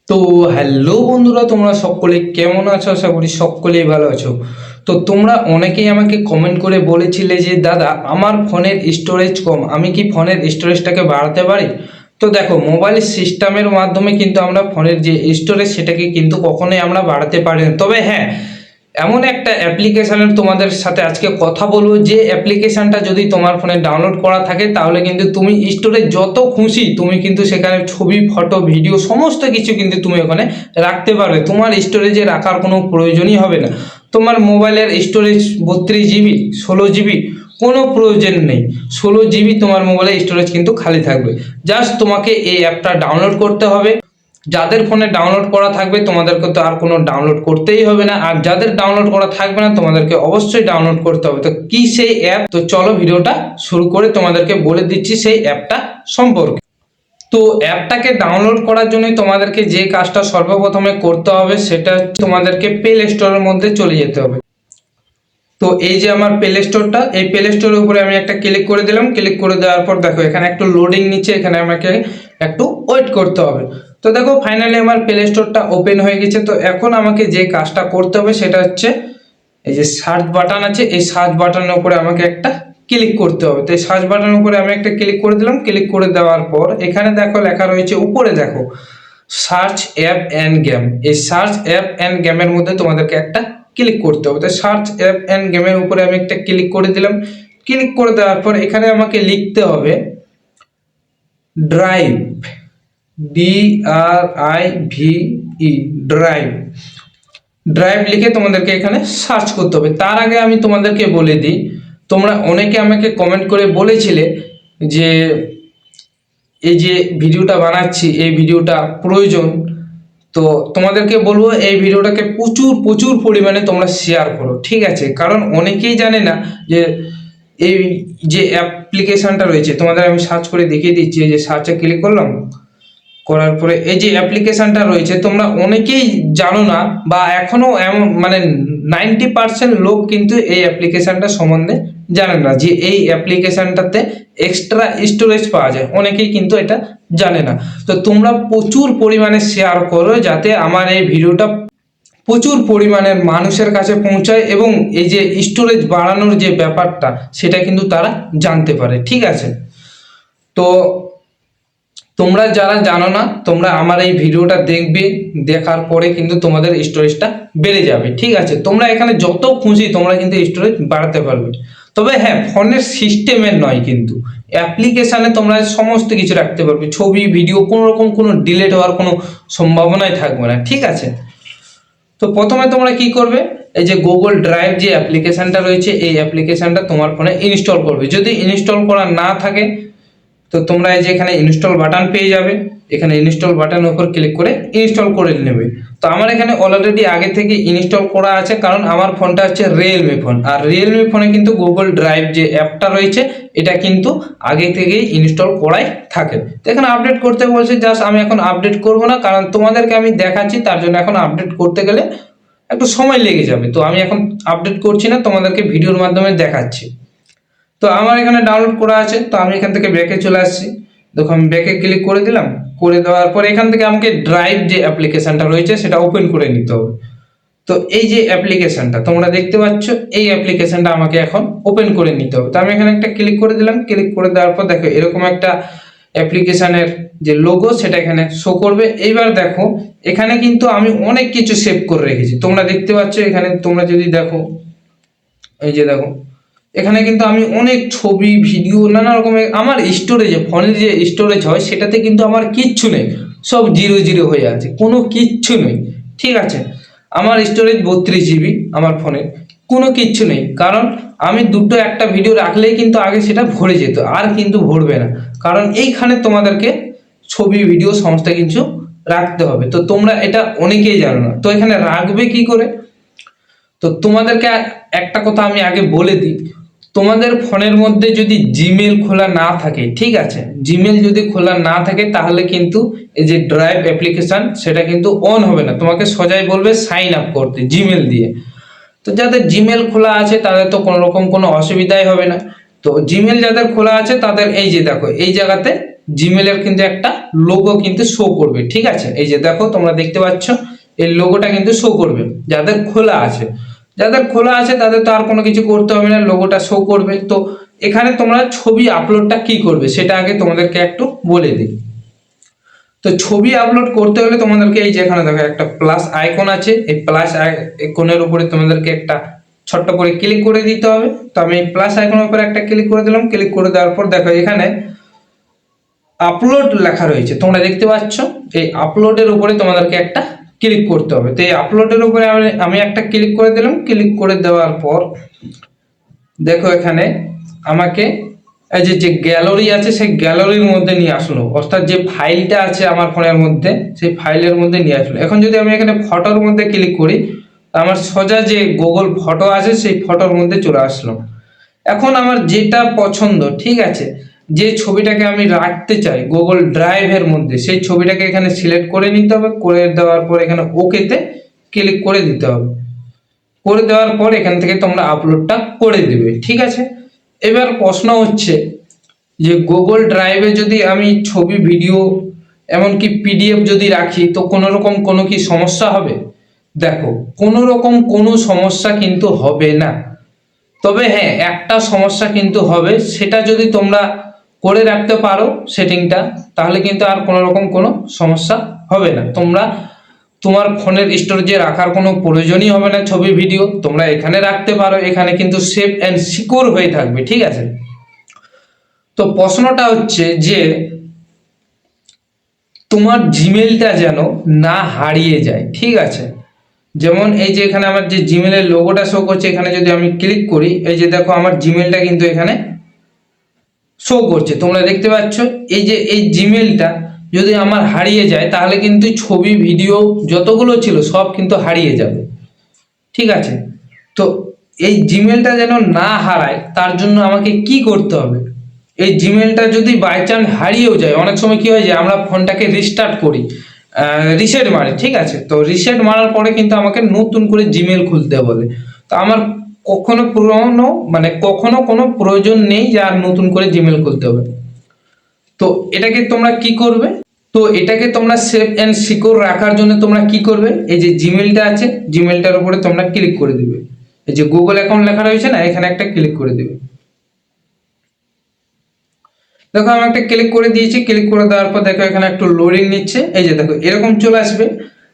তো হ্যালো বন্ধুরা, তোমরা সকলে কেমন আছো? আশা করি সকলেই ভালো আছো। তো তোমরা অনেকেই আমাকে কমেন্ট করে বলেছিলে যে দাদা আমার ফোনের স্টোরেজ কম, আমি কি ফোনের স্টোরেজটাকে বাড়াতে পারি? তো দেখো, মোবাইল সিস্টেমের মাধ্যমে কিন্তু আমরা ফোনের যে স্টোরেজ সেটাকে কিন্তু কখনোই আমরা বাড়াতে পারি না। তবে হ্যাঁ, এমন একটা অ্যাপ্লিকেশনের তোমাদের সাথে আজকে কথা বলবো, যে অ্যাপ্লিকেশনটা যদি তোমার ফোনে ডাউনলোড করা থাকে তাহলে কিন্তু তুমি স্টোরেজ যত খুশি তুমি কিন্তু সেখানে ছবি, ফটো, ভিডিও সমস্ত কিছু কিন্তু তুমি ওখানে রাখতে পারবে। তোমার স্টোরেজে রাখার কোনো প্রয়োজনই হবে না। তোমার মোবাইলের স্টোরেজ 32 জিবি, 16 জিবি কোনো প্রয়োজন নেই। 16 জিবি তোমার মোবাইলের স্টোরেজ কিন্তু খালি থাকবে। জাস্ট তোমাকে এই অ্যাপটা ডাউনলোড করতে হবে। যাদের ফোনে ডাউনলোড করা থাকবে তোমাদেরকে তো আর কোনো ডাউনলোড করতেই হবে না, আর যাদের ডাউনলোড করা থাকবে না তোমাদেরকে অবশ্যই ডাউনলোড করতে হবে। তো কি সেই অ্যাপ? তো চলো ভিডিওটা শুরু করে তোমাদেরকে বলে দিচ্ছি সেই অ্যাপটা সম্পর্কে। তো অ্যাপটাকে ডাউনলোড করার জন্য তোমাদেরকে যে কাজটা সর্বপ্রথমে করতে হবে সেটা হচ্ছে তোমাদেরকে প্লে স্টোরের মধ্যে চলে যেতে হবে। তো এই যে আমার প্লে স্টোরটা, এই প্লে স্টোরের উপরে আমি একটা ক্লিক করে দিলাম। ক্লিক করে দেওয়ার পর দেখো এখানে একটু লোডিং নিচ্ছে, এখানে আমাকে একটু ওয়েট করতে হবে। তো দেখো ফাইনালি আমার প্লে স্টোরটা ওপেন হয়ে গেছে। তো এখন আমাকে যে কাজটা করতে হবে সেটা হচ্ছে এই যে সার্চ বাটন আছে, এই সার্চ বাটনের উপরে আমাকে একটা ক্লিক করতে হবে। তো এই সার্চ বাটনের উপরে আমি একটা ক্লিক করে দিলাম। ক্লিক করে দেওয়ার পর এখানে দেখো লেখা রয়েছে উপরে, দেখো সার্চ অ্যাপ অ্যান্ড গেম। এই সার্চ অ্যাপ অ্যান্ড গেমের মধ্যে তোমাদেরকে একটা ক্লিক করতে হবে। তো সার্চ অ্যাপ অ্যান্ড গেমের উপরে আমি একটা ক্লিক করে দিলাম। ক্লিক করে দেওয়ার পর এখানে আমাকে লিখতে হবে ড্রাইভ, DRIVE, ড্রাইভ। ড্রাইভ লিখে তোমাদেরকে এখানে সার্চ করতে হবে। তার আগে আমি তোমাদেরকে বলে দিই, তোমরা অনেকে আমাকে কমেন্ট করে বলেছিলে যে এই যে ভিডিওটা বানাচ্ছি এই ভিডিওটা প্রয়োজন। তো তোমাদেরকে বলবো এই ভিডিওটাকে প্রচুর প্রচুর পরিমাণে তোমরা শেয়ার করো, ঠিক আছে? কারণ অনেকেই জানে না যে এই যে অ্যাপ্লিকেশনটা রয়েছে, তোমাদের আমি সার্চ করে দেখিয়ে দিচ্ছি। এই যে সার্চে ক্লিক করলাম, করার পরে এই যে অ্যাপ্লিকেশনটা রয়েছে তোমরা অনেকেই জানো না, বা এখনো এমন মানে 90% লোক কিন্তু এই অ্যাপ্লিকেশনটা সম্বন্ধে জানে না যে এই অ্যাপ্লিকেশনটাতে এক্সট্রা স্টোরেজ পাওয়া যায়। অনেকেই কিন্তু এটা জানে না। তো তোমরা প্রচুর পরিমাণে শেয়ার করো যাতে আমার এই ভিডিওটা প্রচুর পরিমাণের মানুষের কাছে পৌঁছায়, এবং এই যে স্টোরেজ বাড়ানোর যে ব্যাপারটা সেটা কিন্তু তারা জানতে পারে, ঠিক আছে? তো তোমরা যারা জানো না, তোমরা আমার এই ভিডিওটা দেখবে, দেখার পরে কিন্তু তোমাদের স্টোরেজটা বেড়ে যাবে, ঠিক আছে? তোমরা এখানে যত খুশি তোমরা কিন্তু স্টোরেজ বাড়াতে পারবে। তবে হ্যাঁ, ফোনের সিস্টেমের নয়, কিন্তু অ্যাপ্লিকেশানে তোমরা সমস্ত কিছু রাখতে পারবে। ছবি, ভিডিও, কোনো রকম কোনো ডিলেট হওয়ার কোনো সম্ভাবনাই থাকবে না, ঠিক আছে? তো প্রথমে তোমরা কি করবে, এই যে গুগল ড্রাইভ যে অ্যাপ্লিকেশনটা রয়েছে এই অ্যাপ্লিকেশনটা তোমার ফোনে ইনস্টল করবে। যদি ইনস্টল করা না থাকে তো তোমরা এই যে এখানে ইনস্টল বাটন পেয়ে যাবে, এখানে ইনস্টল বাটনের উপর ক্লিক করে ইনস্টল করে নেবে। তো আমার এখানে অলরেডি আগে থেকে ইনস্টল করা আছে, কারণ আমার ফোনটা হচ্ছে রিয়েলমি ফোন, আর রিয়েলমি ফোনে কিন্তু গুগল ড্রাইভ যে অ্যাপটা রয়েছে এটা কিন্তু আগে থেকেই ইনস্টল করাই থাকে। তো এখানে আপডেট করতে বলছে, জাস্ট আমি এখন আপডেট করব না, কারণ তোমাদেরকে আমি দেখাচ্ছি, তার জন্য এখন আপডেট করতে গেলে একটু সময় লেগে যাবে। তো আমি এখন আপডেট করছি না, তোমাদেরকে ভিডিওর মাধ্যমে দেখাচ্ছি। তো আমার এখানে ডাউনলোড করা আছে, তো আমি এখান থেকে ব্যাকে চলে আসছি। দেখো আমি ব্যাকে ক্লিক করে দিলাম। করে দেওয়ার পর এখান থেকে আমাকে ড্রাইভ যে অ্যাপ্লিকেশনটা রয়েছে সেটা ওপেন করে নিতে হবে। তো এই যে অ্যাপ্লিকেশনটা তোমরা দেখতে পাচ্ছ, এই অ্যাপ্লিকেশনটা আমাকে এখন ওপেন করে নিতে হবে। তো আমি এখানে একটা ক্লিক করে দিলাম। ক্লিক করে দেওয়ার পর দেখো এরকম একটা অ্যাপ্লিকেশনের যে লোগো সেটা এখানে শো করবে। এইবার দেখো এখানে কিন্তু আমি অনেক কিছু সেভ করে রেখেছি, তোমরা দেখতে পাচ্ছ। এখানে তোমরা যদি দেখো, এই যে দেখো এখানে কিন্তু আমি অনেক ছবি, ভিডিও, নানা রকমের আমার স্টোরেজে, ফোনের যে স্টোরেজ হয় সেটাতে কিন্তু আমার কিচ্ছু নেই, সব জিরো জিরো হয়ে আছে, কোনো কিচ্ছু নেই, ঠিক আছে? আমার স্টোরেজ 32 জিবি আমার ফোনে, কোনো কিচ্ছু নেই। কারণ আমি দুটো একটা ভিডিও রাখলেই কিন্তু আগে সেটা ভরে যেত, আর কিন্তু ভরবে না, কারণ এইখানে তোমাদেরকে ছবি, ভিডিও সমস্ত কিছু রাখতে হবে। তো তোমরা এটা অনেকেই জানো না, তো এখানে রাখবে কি করে? তো তোমাদেরকে একটা কথা আমি আগে বলে দিই, তোমাদের ফোনের মধ্যে যদি জিমেল খোলা না থাকে, ঠিক আছে, জিমেল যদি খোলা না থাকে তাহলে কিন্তু এই যে ড্রাইভ অ্যাপ্লিকেশন সেটা কিন্তু অন হবে না, তোমাকে সোজাই বলবে সাইন আপ করতে, জিমেল দিয়ে। তো যাদের জিমেল খোলা আছে তাদের তো কোনো রকম কোনো অসুবিধাই হবে না। ঠিক আছে, তো জিমেল যাদের খোলা আছে তাদের এই যে দেখো এই জায়গাতে জিমেলের কিন্তু একটা লোগো কিন্তু শো করবে, ঠিক আছে। এই যে দেখো তোমরা দেখতে পাচ্ছ এই লোগোটা কিন্তু শো করবে যাদের খোলা আছে। যাদের খোলা আছে তাদের তো আর কোনো কিছু করতে হবে না, লোগোটা শো করবে। তো এখানে তোমরা ছবি আপলোডটা কি করবে সেটা আগে তোমাদেরকে একটু বলে দিই। তো ছবি আপলোড করতে হলে তোমাদেরকে এই যে এখানে দেখো একটা প্লাস আইকন আছে, এই প্লাস আইকনের উপরে তোমাদেরকে একটা ছোট্ট করে ক্লিক করে দিতে হবে। তো আমি প্লাস আইকনের উপরে একটা ক্লিক করে দিলাম। ক্লিক করে দেওয়ার পর দেখো এখানে আপলোড লেখা রয়েছে, তোমরা দেখতে পাচ্ছ। এই আপলোডের উপরে তোমাদেরকে একটা ক্লিক করতে হবে। তো এই আপলোডের উপরে আমি একটা ক্লিক করে দিলাম। ক্লিক করে দেওয়ার পর দেখো এখানে আমাকে এই যে গ্যালারি আছে সেই গ্যালারির মধ্যে নিয়ে আসলো, অর্থাৎ যে ফাইলটা আছে আমার ফোনের মধ্যে সেই ফাইলের মধ্যে নিয়ে আসলো। এখন যদি আমি এখানে ফটোর মধ্যে ক্লিক করি আমার সোজা যে গুগল ফটো আছে সেই ফটোর মধ্যে চলে আসলো। এখন আমার যেটা পছন্দ, ঠিক আছে, যে ছবিটাকে আমি রাখতে চাই গুগল ড্রাইভের মধ্যে সেই ছবিটাকে এখানে সিলেক্ট করে নিতে হবে। করে দেওয়ার পর এখানে ওকেতে ক্লিক করে দিতে হবে। করে দেওয়ার পর এখান থেকে তোমরা আপলোডটা করে দিবে, ঠিক আছে। এবার প্রশ্ন হচ্ছে যে গুগল ড্রাইভে যদি আমি ছবি ভিডিও এমনকি পিডিএফ যদি রাখি তো কোনো রকম কোনো কি সমস্যা হবে? দেখো কোনো রকম কোনো সমস্যা কিন্তু হবে না। তবে হ্যাঁ একটা সমস্যা কিন্তু হবে, সেটা যদি তোমরা করে রাখতে পারো সেটিংটা তাহলে কিন্তু আর কোনো রকম কোনো সমস্যা হবে না। তোমরা তোমার ফোনের স্টোরেজে রাখার কোনো প্রয়োজনই হবে না। ছবি ভিডিও তোমরা এখানে রাখতে পারো, এখানে কিন্তু সেফ অ্যান্ড সিকিউর হয়ে থাকবে, ঠিক আছে। তো প্রশ্নটা হচ্ছে যে তোমার জিমেলটা যেন না হারিয়ে যায়, ঠিক আছে। যেমন এই যে এখানে আমার যে জিমেলের লোগোটা শো করছে, এখানে যদি আমি ক্লিক করি এই যে দেখো আমার জিমেলটা কিন্তু এখানে শো করছে, তোমরা দেখতে পাচ্ছ। এই যে এই জিমেলটা যদি আমার হারিয়ে যায় তাহলে কিন্তু ছবি ভিডিও যতগুলো ছিল সব কিন্তু হারিয়ে যাবে, ঠিক আছে। তো এই জিমেলটা যেন না হারায় তার জন্য আমাকে কি করতে হবে? এই জিমেলটা যদি বাই চান্স হারিয়েও যায়, অনেক সময় কি হয় যে আমরা ফোনটাকে রিস্টার্ট করি, রিসেট মারি, ঠিক আছে। তো রিসেট মারার পরে কিন্তু আমাকে নতুন করে জিমেল খুলতে বলে। তো আমার কখনো পুরনো কখনো কোনো প্রয়োজন নেই যে আর নতুন করে জিমেল খুলতে হবে। তো এটাকে তোমরা কি করবে? তো এটাকে তোমরা সেফ অ্যান্ড সিকিউর রাখার জন্য তোমরা কি করবে? এই যে জিমেলটা আছে জিমেলটার উপরে তোমরা ক্লিক করে দিবে। এই যে গুগল অ্যাকাউন্ট লেখা রয়েছে না, এখানে একটা ক্লিক করে দিবে। দেখো আমি একটা ক্লিক করে দিয়েছি। ক্লিক করে দেওয়ার পর দেখো এখানে একটু লোডিং নিচ্ছে। এই যে দেখো এরকম চলে আসবে।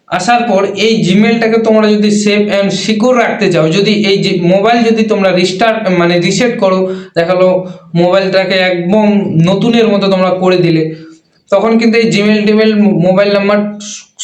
আসার পর এই জিমেলটাকে তোমরা যদি সেভ অ্যান্ড সিকিউর রাখতে চাও, যদি এই যে মোবাইল যদি তোমরা রিসেট করো, দেখালো মোবাইলটাকে একদম নতুনের মতো তোমরা করে দিলে, তখন কিন্তু এই জিমেল টিমেল মোবাইল নাম্বার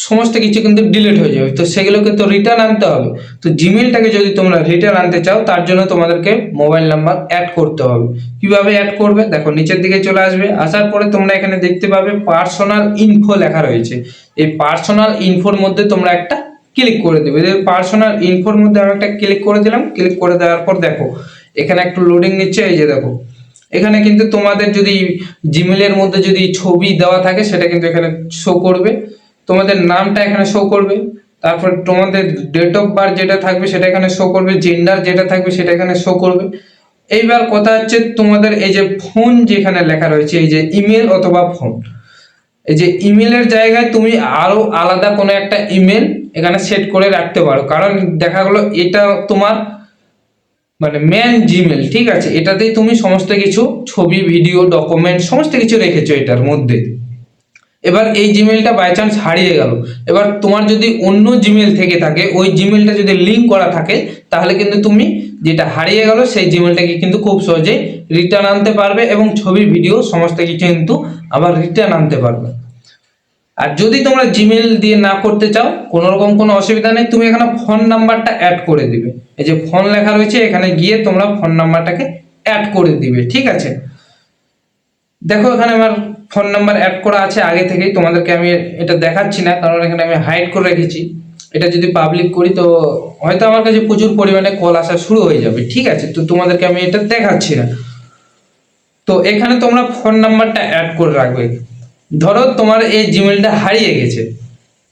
সমস্ত কিছু কিন্তু ডিলিট হয়ে যাবে। তো সেগুলোকে তো রিটার্ন আনতে হবে। তো জিমেলটাকে যদি তোমরা রিটার্ন আনতে চাও তার জন্য তোমাদেরকে মোবাইল নাম্বার অ্যাড করতে হবে। কিভাবে অ্যাড করবে? দেখো নিচের দিকে চলে আসবে। আসার পরে তোমরা এখানে দেখতে পাবে পার্সোনাল ইনফো লেখা রয়েছে। এই পার্সোনাল ইনফোর মধ্যে তোমরা একটা ক্লিক করে দেবে। পার্সোনাল ইনফোর মধ্যে আমি একটা ক্লিক করে দিলাম। ক্লিক করে দেওয়ার পর দেখো এখানে একটু লোডিং নিচ্ছে। এই যে দেখো এখানে কিন্তু তোমাদের যদি জিমেলের মধ্যে যদি ছবি দেওয়া থাকে সেটা কিন্তু এখানে শো করবে, তোমাদের নামটা এখানে শো করবে, তারপর তোমাদের ডেট অফ বার্থ যেটা থাকবে সেটা এখানে শো করবে, জেন্ডার যেটা থাকবে সেটা এখানে শো করবে। এইবার কথা হচ্ছে তোমাদের এই যে ফোন যেখানে লেখা রয়েছে, এই যে ইমেল অথবা ফোন, এই যে ইমেলের জায়গায় তুমি আরো আলাদা কোনো একটা ইমেল এখানে সেট করে রাখতে পারো। কারণ দেখা গেলো এটা তোমার মেন জিমেল, ঠিক আছে, এটাতেই তুমি সমস্ত কিছু ছবি ভিডিও ডকুমেন্ট সমস্ত কিছু রেখেছো এটার মধ্যে। এবার এই জিমেলটা বাই চান্স হারিয়ে গেল, এবার তোমার যদি অন্য জিমেল থেকে থাকে, ওই জিমেলটা যদি লিঙ্ক করা থাকে তাহলে কিন্তু তুমি যেটা হারিয়ে গেল সেই জিমেলটাকে কিন্তু খুব সহজেই রিটার্ন আনতে পারবে এবং ছবি ভিডিও সমস্ত কিছু কিন্তু আবার রিটার্ন আনতে পারবে। আর যদি তোমরা জিমেল দিয়ে না করতে চাও কোনো রকম কোনো অসুবিধা নেই, তুমি এখানে ফোন নাম্বারটা অ্যাড করে দিবে। এই যে ফোন লেখা রয়েছে এখানে গিয়ে তোমরা ফোন নাম্বারটাকে অ্যাড করে দিবে, ঠিক আছে। দেখো এখানে আমার ফোন নাম্বার অ্যাড করা আছে আগে থেকেই, তোমাদেরকে আমি এটা দেখাচ্ছি না কারণ এখানে আমি হাইড করে রেখেছি। এটা যদি পাবলিক করি তো হয়তো আমার কাছে প্রচুর পরিমাণে কল আসা শুরু হয়ে যাবে, ঠিক আছে। তো তোমাদেরকে আমি এটা দেখাচ্ছি না। তো এখানে তোমরা ফোন নাম্বারটা অ্যাড করে রাখবে। ধরো তোমার এই জিমেলটা হারিয়ে গেছে,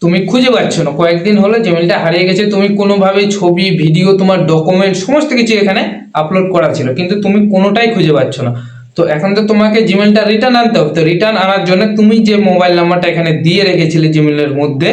তুমি খুঁজে পাচ্ছ না, কয়েকদিন হলো জিমেলটা হারিয়ে গেছে, তুমি কোনোভাবে ছবি ভিডিও তোমার ডকুমেন্ট সমস্ত কিছু এখানে আপলোড করা ছিল কিন্তু তুমি কোনোটাই খুঁজে পাচ্ছ না। তো এখন তো তোমাকে জিমেলটা রিটার্ন আনতে হবে। তো রিটার্ন আনার জন্য তুমি যে মোবাইল নাম্বারটা এখানে দিয়ে রেখেছিলে জিমেলের মধ্যে,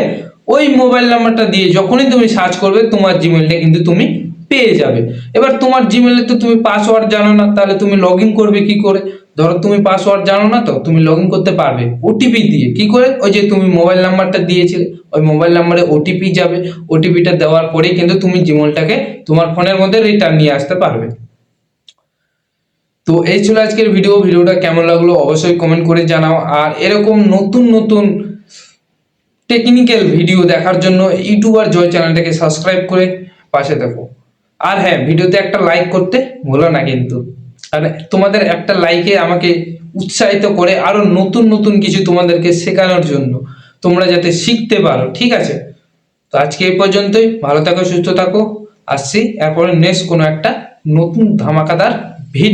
ওই মোবাইল নাম্বারটা দিয়ে যখনই তুমি সার্চ করবে তোমার জিমেলটা কিন্তু তুমি পেয়ে যাবে। এবার তোমার জিমেলে তো তুমি পাসওয়ার্ড জানো না, তাহলে তুমি লগ ইন করবে কি করে? ধরো তুমি পাসওয়ার্ড জানো না, তো তুমি লগ ইন করতে পারবে ওটিপি দিয়ে। কি করে? ওই যে তুমি মোবাইল নাম্বারটা দিয়েছিলে, ওই মোবাইল নাম্বারে ওটিপি যাবে, ওটিপিটা দেওয়ার পরেই কিন্তু তুমি জিমেলটাকে তোমার ফোনের মধ্যে রিটার্ন নিয়ে আসতে পারবে। তো এই ছিল আজকের ভিডিওটা কেমন লাগলো অবশ্যই কমেন্ট করে জানাও। আর এরকম নতুন নতুন টেকনিক্যাল ভিডিও দেখার জন্য ইউটিউবার জয় চ্যানেলটাকে সাবস্ক্রাইব করে পাশে থাকো। আর হ্যাঁ, ভিডিওতে একটা লাইক করতে ভুলো না কিন্তু। আর তোমাদের একটা লাইকে আমাকে উৎসাহিত করে আরো নতুন নতুন কিছু তোমাদেরকে শেখানোর জন্য, তোমরা যাতে শিখতে পারো। ঠিক আছে, তো আজকে এই পর্যন্তই। ভালো থাকো, সুস্থ থাকো। আসছি এরপরে নেক্সট কোনো একটা নতুন ধামাকাদার ভিডিও।